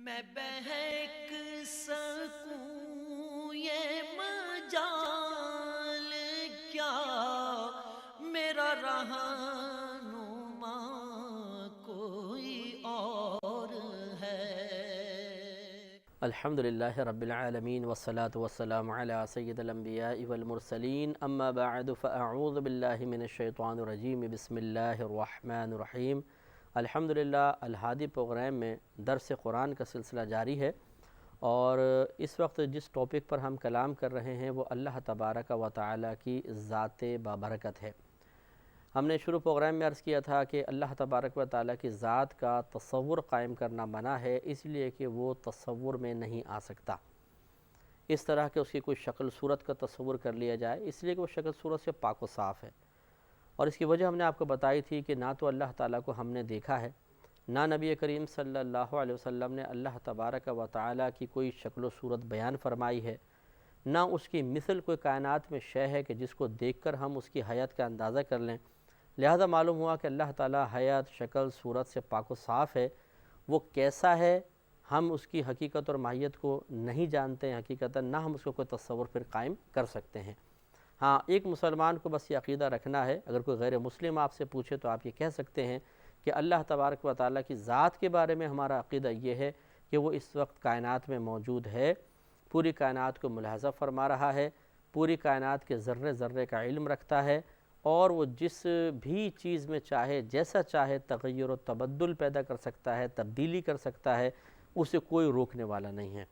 میں بہک سکوں یہ مجال کیا میرا رہنما کوئی اور ہے۔ الحمدللہ رب العالمین والصلاة والسلام علی سید الانبیاء والمرسلین اما بعد فاعوذ باللہ من الشیطان الرجیم بسم اللہ الرحمن الرحیم۔ الحمدللہ الہادی پروگرام میں درس قرآن کا سلسلہ جاری ہے، اور اس وقت جس ٹاپک پر ہم کلام کر رہے ہیں وہ اللہ تبارک و تعالی کی ذات بابرکت ہے۔ ہم نے شروع پروگرام میں عرض کیا تھا کہ اللہ تبارک و تعالی کی ذات کا تصور قائم کرنا منع ہے، اس لیے کہ وہ تصور میں نہیں آ سکتا۔ اس طرح کہ اس کی کوئی شکل صورت کا تصور کر لیا جائے، اس لیے کہ وہ شکل صورت سے پاک و صاف ہے۔ اور اس کی وجہ ہم نے آپ کو بتائی تھی کہ نہ تو اللہ تعالیٰ کو ہم نے دیکھا ہے، نہ نبی کریم صلی اللہ علیہ وسلم نے اللہ تبارک و تعالیٰ کی کوئی شکل و صورت بیان فرمائی ہے، نہ اس کی مثل کوئی کائنات میں شے ہے کہ جس کو دیکھ کر ہم اس کی حیات کا اندازہ کر لیں۔ لہذا معلوم ہوا کہ اللہ تعالیٰ حیات، شکل، صورت سے پاک و صاف ہے۔ وہ کیسا ہے ہم اس کی حقیقت اور ماہیت کو نہیں جانتے ہیں، حقیقتاً نہ ہم اس کو کوئی تصور پھر قائم کر سکتے ہیں۔ ہاں، ایک مسلمان کو بس یہ عقیدہ رکھنا ہے، اگر کوئی غیر مسلم آپ سے پوچھے تو آپ یہ کہہ سکتے ہیں کہ اللہ تبارک و تعالیٰ کی ذات کے بارے میں ہمارا عقیدہ یہ ہے کہ وہ اس وقت کائنات میں موجود ہے، پوری کائنات کو ملاحظہ فرما رہا ہے، پوری کائنات کے ذرے ذرے کا علم رکھتا ہے، اور وہ جس بھی چیز میں چاہے جیسا چاہے تغیر و تبدل پیدا کر سکتا ہے، تبدیلی کر سکتا ہے، اسے کوئی روکنے والا نہیں ہے۔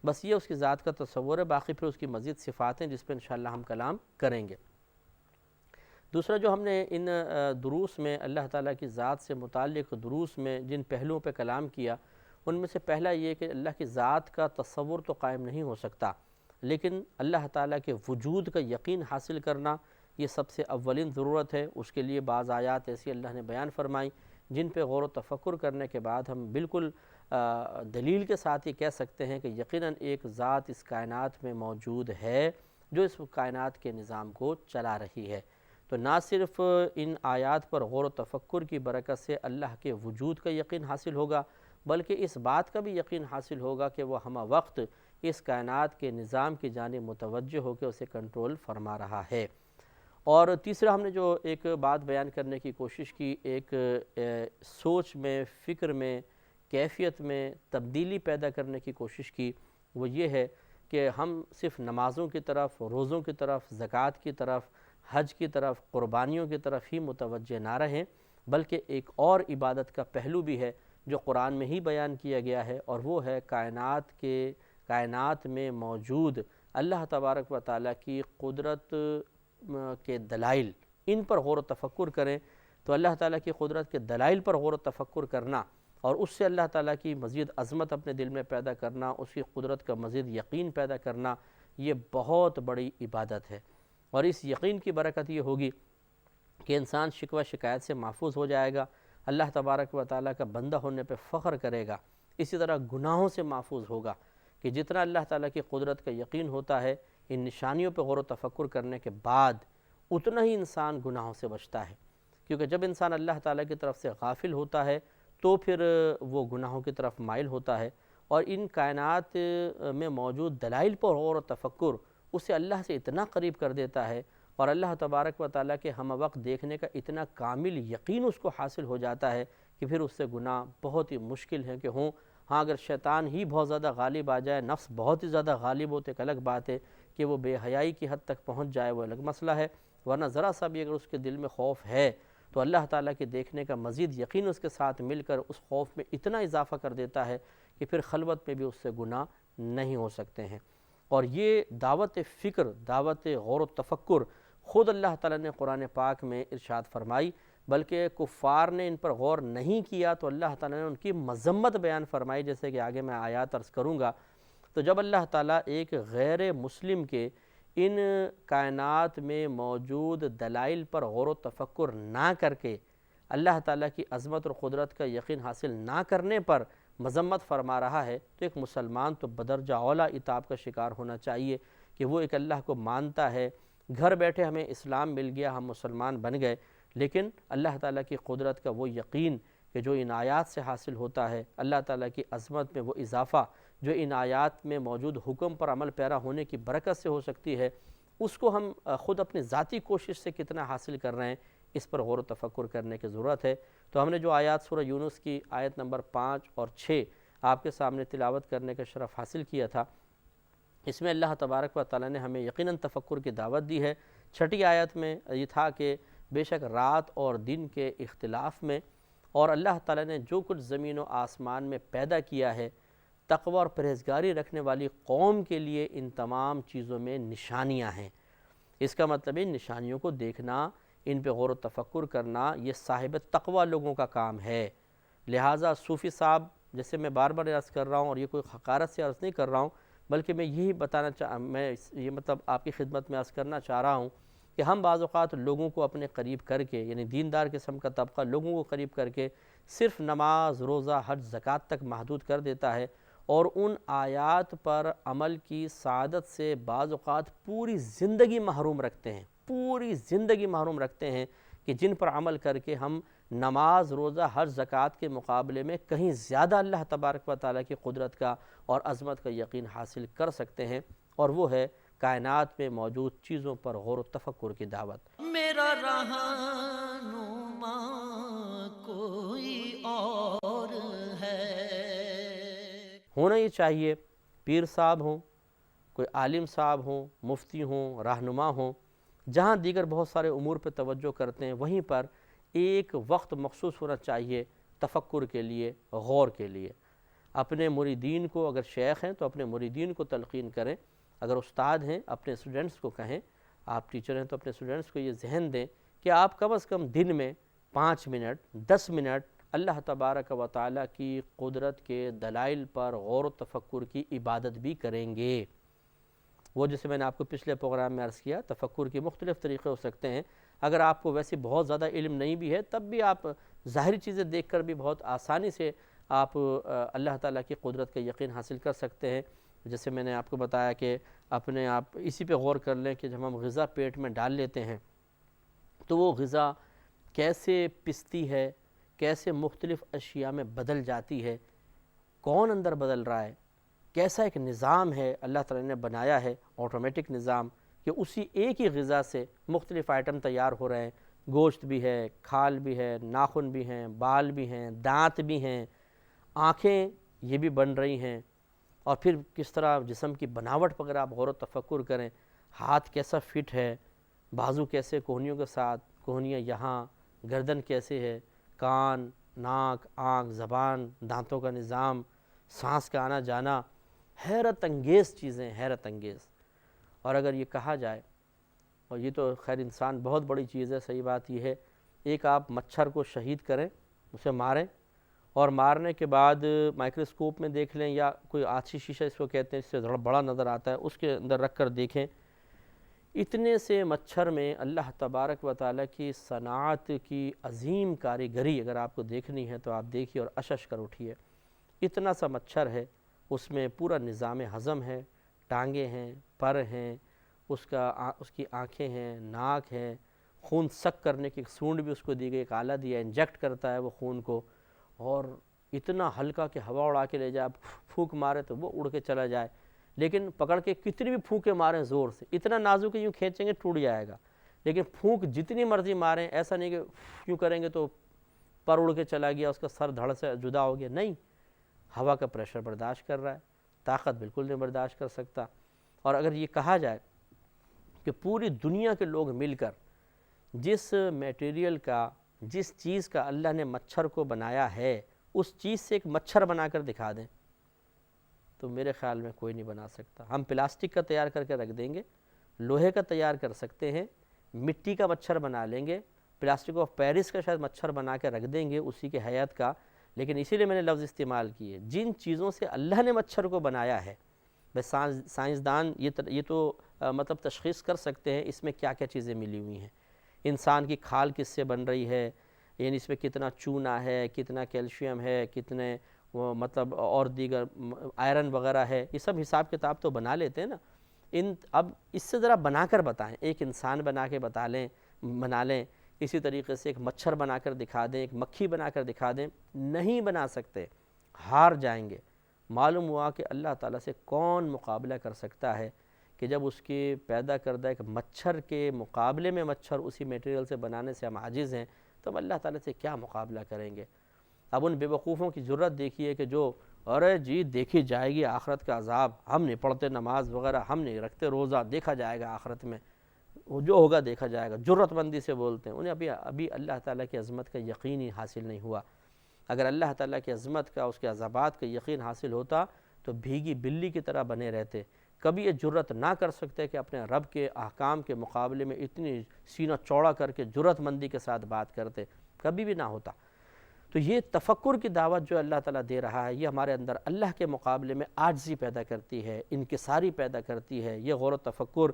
بس یہ اس کی ذات کا تصور ہے، باقی پھر اس کی مزید صفات ہیں جس پہ انشاءاللہ ہم کلام کریں گے۔ دوسرا جو ہم نے ان دروس میں اللہ تعالیٰ کی ذات سے متعلق دروس میں جن پہلوؤں پہ کلام کیا، ان میں سے پہلا یہ کہ اللہ کی ذات کا تصور تو قائم نہیں ہو سکتا، لیکن اللہ تعالیٰ کے وجود کا یقین حاصل کرنا یہ سب سے اولین ضرورت ہے۔ اس کے لیے بعض آیات ایسی اللہ نے بیان فرمائی جن پہ غور و تفکر کرنے کے بعد ہم بالکل دلیل کے ساتھ یہ کہہ سکتے ہیں کہ یقیناً ایک ذات اس کائنات میں موجود ہے جو اس کائنات کے نظام کو چلا رہی ہے۔ تو نہ صرف ان آیات پر غور و تفکر کی برکت سے اللہ کے وجود کا یقین حاصل ہوگا، بلکہ اس بات کا بھی یقین حاصل ہوگا کہ وہ ہمہ وقت اس کائنات کے نظام کی جانب متوجہ ہو کے اسے کنٹرول فرما رہا ہے۔ اور تیسرا ہم نے جو ایک بات بیان کرنے کی کوشش کی، ایک سوچ میں، فکر میں، کیفیت میں تبدیلی پیدا کرنے کی کوشش کی، وہ یہ ہے کہ ہم صرف نمازوں کی طرف، روزوں کی طرف، زکوٰۃ کی طرف، حج کی طرف، قربانیوں کی طرف ہی متوجہ نہ رہیں، بلکہ ایک اور عبادت کا پہلو بھی ہے جو قرآن میں ہی بیان کیا گیا ہے، اور وہ ہے کائنات میں موجود اللہ تبارک و تعالیٰ کی قدرت کے دلائل، ان پر غور و تفکر کریں۔ تو اللہ تعالیٰ کی قدرت کے دلائل پر غور و تفکر کرنا اور اس سے اللہ تعالیٰ کی مزید عظمت اپنے دل میں پیدا کرنا، اس کی قدرت کا مزید یقین پیدا کرنا، یہ بہت بڑی عبادت ہے۔ اور اس یقین کی برکت یہ ہوگی کہ انسان شکوہ شکایت سے محفوظ ہو جائے گا، اللہ تبارک و تعالیٰ کا بندہ ہونے پہ فخر کرے گا، اسی طرح گناہوں سے محفوظ ہوگا کہ جتنا اللہ تعالیٰ کی قدرت کا یقین ہوتا ہے ان نشانیوں پہ غور و تفکر کرنے کے بعد اتنا ہی انسان گناہوں سے بچتا ہے، کیونکہ جب انسان اللہ تعالیٰ کی طرف سے غافل ہوتا ہے تو پھر وہ گناہوں کی طرف مائل ہوتا ہے، اور ان کائنات میں موجود دلائل پر غور و تفکر اسے اللہ سے اتنا قریب کر دیتا ہے، اور اللہ تبارک و تعالیٰ کے ہم وقت دیکھنے کا اتنا کامل یقین اس کو حاصل ہو جاتا ہے کہ پھر اس سے گناہ بہت ہی مشکل ہے کہ ہوں۔ ہاں، اگر شیطان ہی بہت زیادہ غالب آ جائے، نفس بہت ہی زیادہ غالب ہوتے، ایک الگ بات ہے کہ وہ بے حیائی کی حد تک پہنچ جائے، وہ الگ مسئلہ ہے، ورنہ ذرا سا بھی اگر اس کے دل میں خوف ہے تو اللہ تعالیٰ کے دیکھنے کا مزید یقین اس کے ساتھ مل کر اس خوف میں اتنا اضافہ کر دیتا ہے کہ پھر خلوت میں بھی اس سے گناہ نہیں ہو سکتے ہیں۔ اور یہ دعوت فکر، دعوت غور و تفکر خود اللہ تعالیٰ نے قرآن پاک میں ارشاد فرمائی، بلکہ کفار نے ان پر غور نہیں کیا تو اللہ تعالیٰ نے ان کی مذمت بیان فرمائی، جیسے کہ آگے میں آیات عرض کروں گا۔ تو جب اللہ تعالیٰ ایک غیر مسلم کے ان کائنات میں موجود دلائل پر غور و تفکر نہ کر کے اللہ تعالیٰ کی عظمت اور قدرت کا یقین حاصل نہ کرنے پر مذمت فرما رہا ہے، تو ایک مسلمان تو بدرجہ اولیٰ عتاب کا شکار ہونا چاہیے کہ وہ ایک اللہ کو مانتا ہے، گھر بیٹھے ہمیں اسلام مل گیا، ہم مسلمان بن گئے، لیکن اللہ تعالیٰ کی قدرت کا وہ یقین کہ جو ان آیات سے حاصل ہوتا ہے، اللہ تعالیٰ کی عظمت میں وہ اضافہ جو ان آیات میں موجود حکم پر عمل پیرا ہونے کی برکت سے ہو سکتی ہے، اس کو ہم خود اپنی ذاتی کوشش سے کتنا حاصل کر رہے ہیں، اس پر غور و تفکر کرنے کی ضرورت ہے۔ تو ہم نے جو آیات سورہ یونس کی آیت نمبر 5 اور 6 آپ کے سامنے تلاوت کرنے کا شرف حاصل کیا تھا، اس میں اللہ تبارک و تعالیٰ نے ہمیں یقیناً تفکر کی دعوت دی ہے۔ چھٹی آیت میں یہ تھا کہ بے شک رات اور دن کے اختلاف میں اور اللہ تعالیٰ نے جو کچھ زمین و آسمان میں پیدا کیا ہے، تقوی اور پرہیزگاری رکھنے والی قوم کے لیے ان تمام چیزوں میں نشانیاں ہیں۔ اس کا مطلب ان نشانیوں کو دیکھنا، ان پہ غور و تفکر کرنا، یہ صاحب تقوی لوگوں کا کام ہے۔ لہٰذا صوفی صاحب، جیسے میں بار بار عرض کر رہا ہوں، اور یہ کوئی حقارت سے عرض نہیں کر رہا ہوں، بلکہ میں یہی میں یہ مطلب آپ کی خدمت میں عرض کرنا چاہ رہا ہوں کہ ہم بعض اوقات لوگوں کو اپنے قریب کر کے، یعنی دیندار قسم کا طبقہ لوگوں کو قریب کر کے صرف نماز، روزہ، حج، زکوٰۃ تک محدود کر دیتا ہے، اور ان آیات پر عمل کی سعادت سے بعض اوقات پوری زندگی محروم رکھتے ہیں، پوری زندگی محروم رکھتے ہیں، کہ جن پر عمل کر کے ہم نماز، روزہ، حج، زکوٰۃ کے مقابلے میں کہیں زیادہ اللہ تبارک و تعالیٰ کی قدرت کا اور عظمت کا یقین حاصل کر سکتے ہیں، اور وہ ہے کائنات میں موجود چیزوں پر غور و تفکر کی دعوت۔ میرا رہنما کوئی اور ہے۔ ہونا یہ چاہیے، پیر صاحب ہوں، کوئی عالم صاحب ہوں، مفتی ہوں، رہنما ہوں، جہاں دیگر بہت سارے امور پہ توجہ کرتے ہیں، وہیں پر ایک وقت مخصوص ہونا چاہیے تفکر کے لیے، غور کے لیے۔ اپنے مریدین کو، اگر شیخ ہیں تو اپنے مریدین کو تلقین کریں، اگر استاد ہیں اپنے اسٹوڈنٹس کو کہیں، آپ ٹیچر ہیں تو اپنے اسٹوڈنٹس کو یہ ذہن دیں کہ آپ کم از کم دن میں 5 منٹ، 10 منٹ اللہ تبارک و تعالیٰ کی قدرت کے دلائل پر غور و تفکر کی عبادت بھی کریں گے۔ وہ جیسے میں نے آپ کو پچھلے پروگرام میں عرض کیا، تفکر کے مختلف طریقے ہو سکتے ہیں۔ اگر آپ کو ویسے بہت زیادہ علم نہیں بھی ہے، تب بھی آپ ظاہری چیزیں دیکھ کر بھی بہت آسانی سے آپ اللہ تعالیٰ کی قدرت کا یقین حاصل کر سکتے ہیں۔ جیسے میں نے آپ کو بتایا کہ اپنے آپ اسی پہ غور کر لیں کہ جب ہم غذا پیٹ میں ڈال لیتے ہیں تو وہ غذا کیسے پستی ہے، کیسے مختلف اشیاء میں بدل جاتی ہے، کون اندر بدل رہا ہے، کیسا ایک نظام ہے اللہ تعالیٰ نے بنایا ہے، آٹومیٹک نظام، کہ اسی ایک ہی غذا سے مختلف آئٹم تیار ہو رہے ہیں، گوشت بھی ہے، کھال بھی ہے، ناخن بھی ہیں، بال بھی ہیں، دانت بھی ہیں، آنکھیں یہ بھی بن رہی ہیں، اور پھر کس طرح جسم کی بناوٹ پر اگر آپ غور و تفکر کریں، ہاتھ کیسا فٹ ہے، بازو کیسے کوہنیوں کے ساتھ، کوہنیاں یہاں، گردن کیسے ہے، کان، ناک، آنکھ، زبان، دانتوں کا نظام، سانس کا آنا جانا، حیرت انگیز چیزیں، حیرت انگیز۔ اور اگر یہ کہا جائے، اور یہ تو خیر انسان بہت بڑی چیز ہے، صحیح بات یہ ہے، ایک آپ مچھر کو شہید کریں، اسے ماریں، اور مارنے کے بعد مائکروسکوپ میں دیکھ لیں، یا کوئی آچھی شیشہ اس کو کہتے ہیں، اس سے بڑا نظر آتا ہے، اس کے اندر رکھ کر دیکھیں، اتنے سے مچھر میں اللہ تبارک و تعالیٰ کی صنعت کی عظیم کاریگری اگر آپ کو دیکھنی ہے تو آپ دیکھیے اور اشش کر اٹھیے۔ اتنا سا مچھر ہے، اس میں پورا نظام ہضم ہے، ٹانگیں ہیں، پر ہیں، اس کی آنکھیں ہیں، ناک ہے، خون سک کرنے کی سونڈ بھی اس کو دی گئی، ایک آلہ دیا، انجیکٹ کرتا ہے وہ خون کو، اور اتنا ہلکا کہ ہوا اڑا کے لے جائے، پھونک مارے تو وہ اڑ کے چلا جائے، لیکن پکڑ کے کتنی بھی پھونکے ماریں زور سے، اتنا نازک یوں کھینچیں گے ٹوٹ جائے گا، لیکن پھونک جتنی مرضی ماریں، ایسا نہیں کہ یوں کریں گے تو پر اڑ کے چلا گیا، اس کا سر دھڑ سے جدا ہو گیا، نہیں، ہوا کا پریشر برداشت کر رہا ہے، طاقت بالکل نہیں برداشت کر سکتا۔ اور اگر یہ کہا جائے کہ پوری دنیا کے لوگ مل کر جس میٹیریل کا، جس چیز کا اللہ نے مچھر کو بنایا ہے، اس چیز سے ایک مچھر بنا کر دکھا دیں تو میرے خیال میں کوئی نہیں بنا سکتا۔ ہم پلاسٹک کا تیار کر کے رکھ دیں گے، لوہے کا تیار کر سکتے ہیں، مٹی کا مچھر بنا لیں گے، پلاسٹک آف پیرس کا شاید مچھر بنا کے رکھ دیں گے اسی کے حیات کا، لیکن اسی لیے میں نے لفظ استعمال کیے، جن چیزوں سے اللہ نے مچھر کو بنایا ہے، بس سائنسدان یہ تو مطلب تشخیص کر سکتے ہیں اس میں کیا کیا چیزیں ملی ہوئی ہیں، انسان کی کھال کس سے بن رہی ہے، یعنی اس میں کتنا چونا ہے، کتنا کیلشیم ہے، کتنے مطلب اور دیگر آئرن وغیرہ ہے، یہ سب حساب کتاب تو بنا لیتے ہیں نا۔ اب اس سے ذرا بنا کر بتائیں، ایک انسان بنا کے بنا لیں، اسی طریقے سے ایک مچھر بنا کر دکھا دیں، ایک مکھی بنا کر دکھا دیں، نہیں بنا سکتے، ہار جائیں گے۔ معلوم ہوا کہ اللہ تعالیٰ سے کون مقابلہ کر سکتا ہے کہ جب اس کے پیدا کردہ ایک مچھر کے مقابلے میں مچھر اسی میٹیریل سے بنانے سے ہم عاجز ہیں، تو ہم اللہ تعالیٰ سے کیا مقابلہ کریں گے؟ اب ان بے وقوفوں کی جرت دیکھیے کہ جو ارے جی دیکھی جائے گی آخرت کا عذاب، ہم نہیں پڑھتے نماز وغیرہ، ہم نہیں رکھتے روزہ، دیکھا جائے گا آخرت میں، وہ جو ہوگا دیکھا جائے گا، جرت مندی سے بولتے ہیں۔ انہیں ابھی اللہ تعالیٰ کی عظمت کا یقین ہی حاصل نہیں ہوا۔ اگر اللہ تعالیٰ کی عظمت کا، اس کے عذابات کا یقین حاصل ہوتا تو بھیگی بلی کی طرح بنے رہتے، کبھی یہ جرت نہ کر سکتے کہ اپنے رب کے احکام کے مقابلے میں اتنی سینہ چوڑا کر کے جرت مندی کے ساتھ بات کرتے، کبھی بھی نہ ہوتا۔ تو یہ تفکر کی دعوت جو اللہ تعالیٰ دے رہا ہے، یہ ہمارے اندر اللہ کے مقابلے میں عاجزی پیدا کرتی ہے، انکساری پیدا کرتی ہے۔ یہ غور و تفکر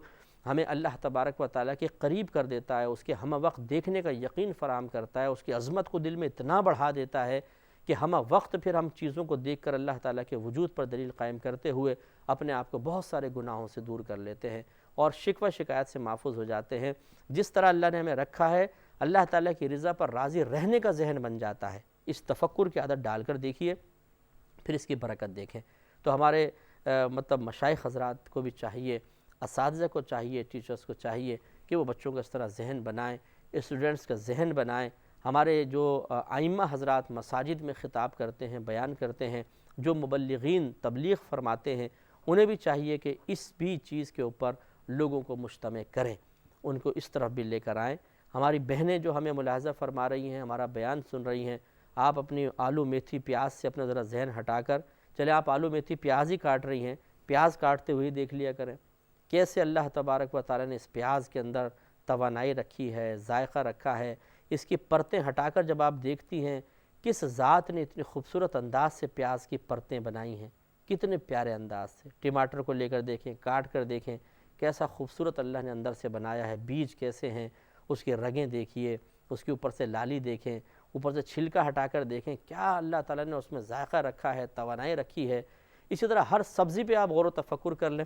ہمیں اللہ تبارک و تعالیٰ کے قریب کر دیتا ہے، اس کے ہمہ وقت دیکھنے کا یقین فراہم کرتا ہے، اس کی عظمت کو دل میں اتنا بڑھا دیتا ہے کہ ہمہ وقت پھر ہم چیزوں کو دیکھ کر اللہ تعالیٰ کے وجود پر دلیل قائم کرتے ہوئے اپنے آپ کو بہت سارے گناہوں سے دور کر لیتے ہیں اور شکوہ شکایت سے محفوظ ہو جاتے ہیں۔ جس طرح اللہ نے ہمیں رکھا ہے، اللہ تعالیٰ کی رضا پر راضی رہنے کا ذہن بن جاتا ہے۔ اس تفکر کی عادت ڈال کر دیکھیے، پھر اس کی برکت دیکھیں۔ تو ہمارے مشائخ حضرات کو بھی چاہیے، اساتذہ کو چاہیے، ٹیچرز کو چاہیے کہ وہ بچوں کو اس طرح ذہن بنائیں، اسٹوڈنٹس کا ذہن بنائیں۔ ہمارے جو ائمہ حضرات مساجد میں خطاب کرتے ہیں، بیان کرتے ہیں، جو مبلغین تبلیغ فرماتے ہیں، انہیں بھی چاہیے کہ اس بھی چیز کے اوپر لوگوں کو مجتمع کریں، ان کو اس طرف بھی لے کر آئیں۔ ہماری بہنیں جو ہمیں ملاحظہ فرما رہی ہیں، ہمارا بیان سن رہی ہیں، آپ اپنی آلو میتھی پیاز سے اپنا ذرا ذہن ہٹا کر، چلے آپ آلو میتھی پیاز ہی کاٹ رہی ہیں، پیاز کاٹتے ہوئے دیکھ لیا کریں کیسے اللہ تبارک و تعالیٰ نے اس پیاز کے اندر توانائی رکھی ہے، ذائقہ رکھا ہے۔ اس کی پرتیں ہٹا کر جب آپ دیکھتی ہیں کس ذات نے اتنی خوبصورت انداز سے پیاز کی پرتیں بنائی ہیں، کتنے پیارے انداز سے۔ ٹماٹر کو لے کر دیکھیں، کاٹ کر دیکھیں کیسا خوبصورت اللہ نے اندر سے بنایا ہے، بیج کیسے ہیں، اس کی رگیں دیکھیے، اس کے اوپر سے لالی دیکھیں، اوپر سے چھلکا ہٹا کر دیکھیں، کیا اللہ تعالیٰ نے اس میں ذائقہ رکھا ہے، توانائی رکھی ہے۔ اسی طرح ہر سبزی پہ آپ غور و تفکر کر لیں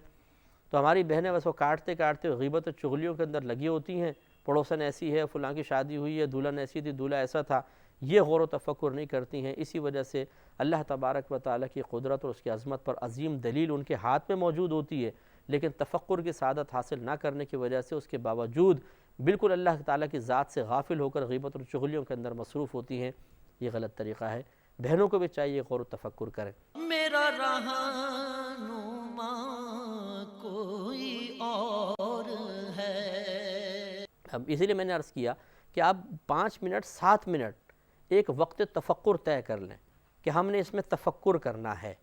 تو ہماری بہنیں بس وہ کاٹتے کاٹتے غیبت و چغلیوں کے اندر لگی ہوتی ہیں، پڑوسن ایسی ہے، فلاں کی شادی ہوئی ہے، دولہن ایسی تھی، دولہا ایسا تھا، یہ غور و تفکر نہیں کرتی ہیں۔ اسی وجہ سے اللہ تبارک و تعالیٰ کی قدرت اور اس کی عظمت پر عظیم دلیل ان کے ہاتھ میں موجود ہوتی ہے، لیکن تفکر کی سعادت حاصل نہ کرنے کی وجہ سے اس کے باوجود بالکل اللہ تعالیٰ کی ذات سے غافل ہو کر غیبت اور چغلیوں کے اندر مصروف ہوتی ہیں۔ یہ غلط طریقہ ہے۔ بہنوں کو بھی چاہیے غور و تفکر کریں۔ میرا رہنما کوئی اور ہے۔ اب اسی لیے میں نے عرض کیا کہ آپ 5 منٹ 7 منٹ ایک وقت تفکر طے کر لیں کہ ہم نے اس میں تفکر کرنا ہے،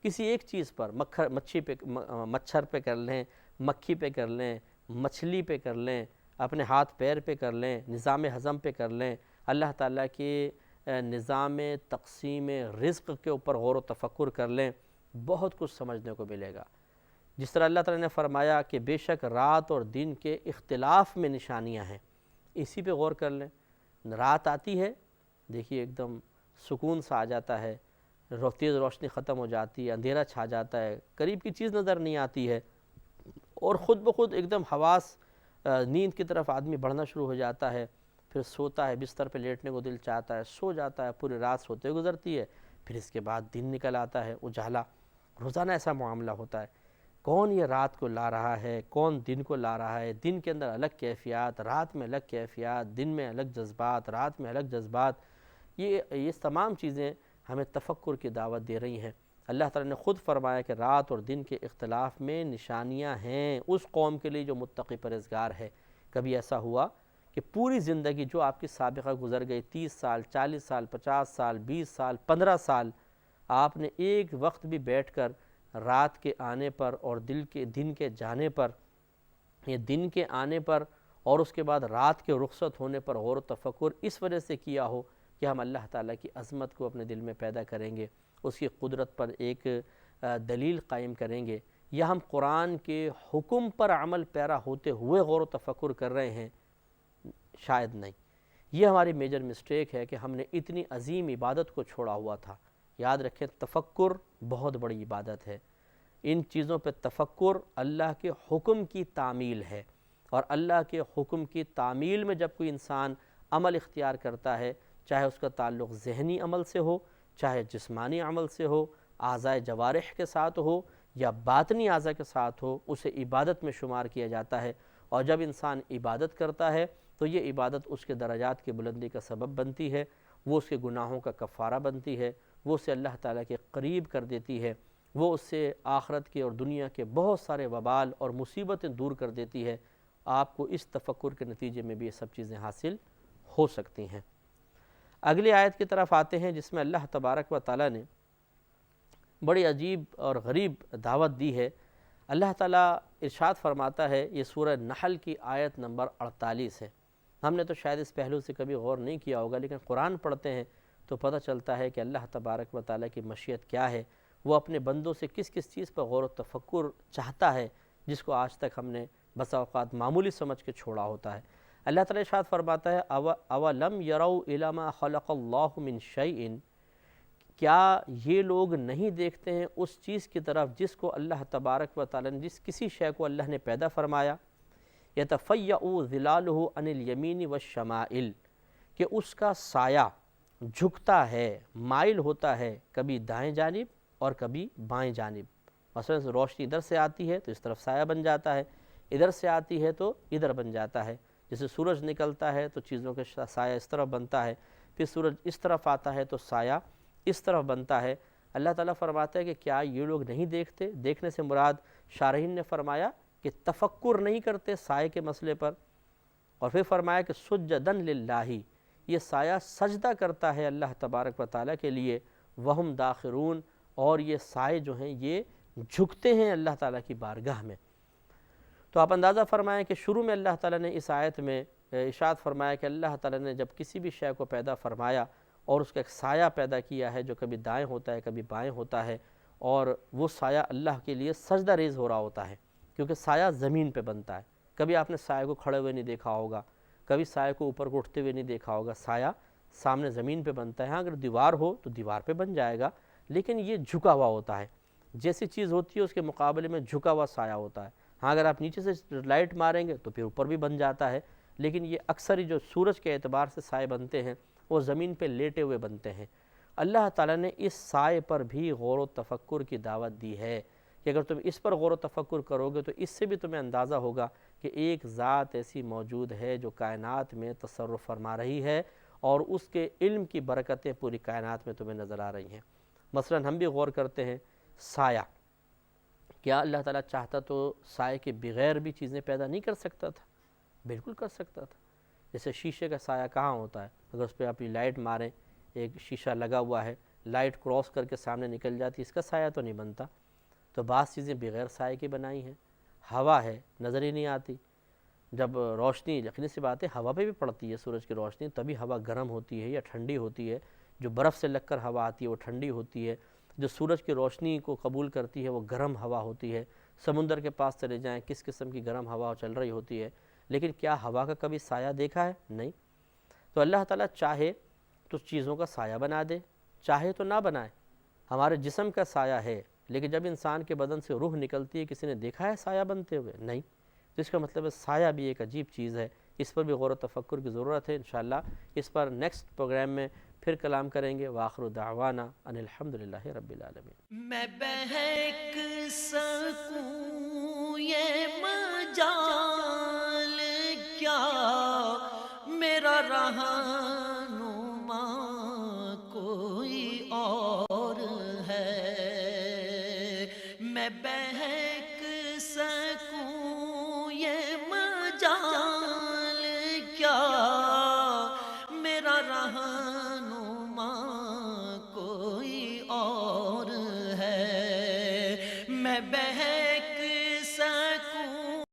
کسی ایک چیز پر، مچھر پہ کر لیں، مکھی پہ کر لیں، مچھلی پہ کر لیں، اپنے ہاتھ پیر پہ کر لیں، نظام ہضم پہ کر لیں، اللہ تعالیٰ کے نظام تقسیم رزق کے اوپر غور و تفکر کر لیں، بہت کچھ سمجھنے کو ملے گا۔ جس طرح اللہ تعالیٰ نے فرمایا کہ بے شک رات اور دن کے اختلاف میں نشانیاں ہیں، اسی پہ غور کر لیں۔ رات آتی ہے، دیکھیے ایک دم سکون سا آ جاتا ہے، تیز روشنی ختم ہو جاتی ہے، اندھیرا چھا جاتا ہے، قریب کی چیز نظر نہیں آتی ہے، اور خود بخود ایک دم حواس نیند کی طرف آدمی بڑھنا شروع ہو جاتا ہے، پھر سوتا ہے، بستر پہ لیٹنے کو دل چاہتا ہے، سو جاتا ہے، پوری رات سوتے گزرتی ہے، پھر اس کے بعد دن نکل آتا ہے، اجالا۔ روزانہ ایسا معاملہ ہوتا ہے۔ کون یہ رات کو لا رہا ہے، کون دن کو لا رہا ہے؟ دن کے اندر الگ کیفیات، رات میں الگ کیفیات، دن میں الگ جذبات، رات میں الگ جذبات۔ یہ تمام چیزیں ہمیں تفکر کی دعوت دے رہی ہیں۔ اللہ تعالیٰ نے خود فرمایا کہ رات اور دن کے اختلاف میں نشانیاں ہیں اس قوم کے لیے جو متقی پرہیزگار ہے۔ کبھی ایسا ہوا کہ پوری زندگی جو آپ کی سابقہ گزر گئی، 30 سال، 40 سال، 50 سال، 20 سال، 15 سال، آپ نے ایک وقت بھی بیٹھ کر رات کے آنے پر اور دن کے جانے پر، یہ دن کے آنے پر اور اس کے بعد رات کے رخصت ہونے پر غور و تفکر اس وجہ سے کیا ہو کہ ہم اللہ تعالیٰ کی عظمت کو اپنے دل میں پیدا کریں گے، اس کی قدرت پر ایک دلیل قائم کریں گے، یا ہم قرآن کے حکم پر عمل پیرا ہوتے ہوئے غور و تفکر کر رہے ہیں؟ شاید نہیں۔ یہ ہماری میجر مسٹیک ہے کہ ہم نے اتنی عظیم عبادت کو چھوڑا ہوا تھا۔ یاد رکھیں، تفکر بہت بڑی عبادت ہے۔ ان چیزوں پہ تفکر اللہ کے حکم کی تعمیل ہے، اور اللہ کے حکم کی تعمیل میں جب کوئی انسان عمل اختیار کرتا ہے، چاہے اس کا تعلق ذہنی عمل سے ہو، چاہے جسمانی عمل سے ہو، اعضائے جوارح کے ساتھ ہو یا باطنی اعضاء کے ساتھ ہو، اسے عبادت میں شمار کیا جاتا ہے۔ اور جب انسان عبادت کرتا ہے تو یہ عبادت اس کے درجات کی بلندی کا سبب بنتی ہے، وہ اس کے گناہوں کا کفارہ بنتی ہے، وہ اسے اللہ تعالیٰ کے قریب کر دیتی ہے، وہ اس سے آخرت کے اور دنیا کے بہت سارے وبال اور مصیبتیں دور کر دیتی ہے۔ آپ کو اس تفکر کے نتیجے میں بھی یہ سب چیزیں حاصل ہو سکتی ہیں۔ اگلی آیت کی طرف آتے ہیں جس میں اللہ تبارک و تعالیٰ نے بڑی عجیب اور غریب دعوت دی ہے۔ اللہ تعالیٰ ارشاد فرماتا ہے، یہ سورہ نحل کی آیت نمبر 48 ہے۔ ہم نے تو شاید اس پہلو سے کبھی غور نہیں کیا ہوگا، لیکن قرآن پڑھتے ہیں تو پتہ چلتا ہے کہ اللہ تبارک و تعالیٰ کی مشیت کیا ہے، وہ اپنے بندوں سے کس کس چیز پر غور و تفکر چاہتا ہے جس کو آج تک ہم نے بسا اوقات معمولی سمجھ کے چھوڑا ہوتا ہے۔ اللہ تعالیٰ ارشاد فرماتا ہے، اولم یروا الی ما خلق اللہ من شیء، کیا یہ لوگ نہیں دیکھتے ہیں اس چیز کی طرف جس کو اللہ تبارک و تعالیٰ نے، جس کسی شے کو اللہ نے پیدا فرمایا، یتفیأ ظلالہ عن الیمین والشمائل، کہ اس کا سایہ جھکتا ہے، مائل ہوتا ہے، کبھی دائیں جانب اور کبھی بائیں جانب۔ مثلا روشنی ادھر سے آتی ہے تو اس طرف سایہ بن جاتا ہے، ادھر سے آتی ہے تو ادھر بن جاتا ہے۔ جیسے سورج نکلتا ہے تو چیزوں کا سایہ اس طرف بنتا ہے، پھر سورج اس طرف آتا ہے تو سایہ اس طرف بنتا ہے۔ اللہ تعالیٰ فرماتا ہے کہ کیا یہ لوگ نہیں دیکھتے؟ دیکھنے سے مراد شارحین نے فرمایا کہ تفکر نہیں کرتے سائے کے مسئلے پر، اور پھر فرمایا کہ سجدن للہ، یہ سایہ سجدہ کرتا ہے اللہ تبارک و تعالیٰ کے لیے، وہم داخرون، اور یہ سائے جو ہیں یہ جھکتے ہیں اللہ تعالیٰ کی بارگاہ میں۔ تو آپ اندازہ فرمائیں کہ شروع میں اللہ تعالیٰ نے اس آیت میں ارشاد فرمایا کہ اللہ تعالیٰ نے جب کسی بھی شے کو پیدا فرمایا اور اس کا ایک سایہ پیدا کیا ہے جو کبھی دائیں ہوتا ہے کبھی بائیں ہوتا ہے، اور وہ سایہ اللہ کے لیے سجدہ ریز ہو رہا ہوتا ہے، کیونکہ سایہ زمین پہ بنتا ہے۔ کبھی آپ نے سایہ کو کھڑے ہوئے نہیں دیکھا ہوگا، کبھی سایہ کو اوپر کو اٹھتے ہوئے نہیں دیکھا ہوگا، سایہ سامنے زمین پہ بنتا ہے۔ ہاں اگر دیوار ہو تو دیوار پہ بن جائے گا، لیکن یہ جھکا ہوا ہوتا ہے، جیسی چیز ہوتی ہے اس کے مقابلے میں جھکا ہوا سایہ ہوتا ہے۔ ہاں اگر آپ نیچے سے لائٹ ماریں گے تو پھر اوپر بھی بن جاتا ہے، لیکن یہ اکثر ہی جو سورج کے اعتبار سے سائے بنتے ہیں وہ زمین پہ لیٹے ہوئے بنتے ہیں۔ اللہ تعالیٰ نے اس سائے پر بھی غور و تفکر کی دعوت دی ہے کہ اگر تم اس پر غور و تفکر کرو گے تو اس سے بھی تمہیں اندازہ ہوگا کہ ایک ذات ایسی موجود ہے جو کائنات میں تصرف فرما رہی ہے، اور اس کے علم کی برکتیں پوری کائنات میں تمہیں نظر آ رہی ہیں۔ مثلا ہم بھی غور کرتے ہیں سایہ، کیا اللہ تعالیٰ چاہتا تو سائے کے بغیر بھی چیزیں پیدا نہیں کر سکتا تھا؟ بالکل کر سکتا تھا۔ جیسے شیشے کا سایہ کہاں ہوتا ہے؟ اگر اس پہ اپنی لائٹ ماریں، ایک شیشہ لگا ہوا ہے، لائٹ کراس کر کے سامنے نکل جاتی، اس کا سایہ تو نہیں بنتا۔ تو بعض چیزیں بغیر سائے کی بنائی ہیں۔ ہوا ہے، نظر ہی نہیں آتی، جب روشنی، یقینی سی بات ہے ہوا پہ بھی پڑتی ہے سورج کی روشنی، تبھی ہوا گرم ہوتی ہے یا ٹھنڈی ہوتی ہے۔ جو برف سے لگ کر ہوا آتی ہے وہ ٹھنڈی ہوتی ہے، جو سورج کی روشنی کو قبول کرتی ہے وہ گرم ہوا ہوتی ہے۔ سمندر کے پاس چلے جائیں، کس قسم کی گرم ہوا چل رہی ہوتی ہے، لیکن کیا ہوا کا کبھی سایہ دیکھا ہے؟ نہیں۔ تو اللہ تعالیٰ چاہے تو چیزوں کا سایہ بنا دے، چاہے تو نہ بنائے۔ ہمارے جسم کا سایہ ہے، لیکن جب انسان کے بدن سے روح نکلتی ہے، کسی نے دیکھا ہے سایہ بنتے ہوئے؟ نہیں۔ تو اس کا مطلب ہے سایہ بھی ایک عجیب چیز ہے، اس پر بھی غور و تفکر کی ضرورت ہے۔ انشاءاللہ اس پر نیکسٹ پروگرام میں پھر کلام کریں گے۔ وآخر دعوانا ان الحمدللہ رب العالمین۔ میں بہک سکوں یہ مجال کیا، میرا رہنما کوئی اور ہے۔ میں بہک سکوں یہ مجال کیا، میرا رہنما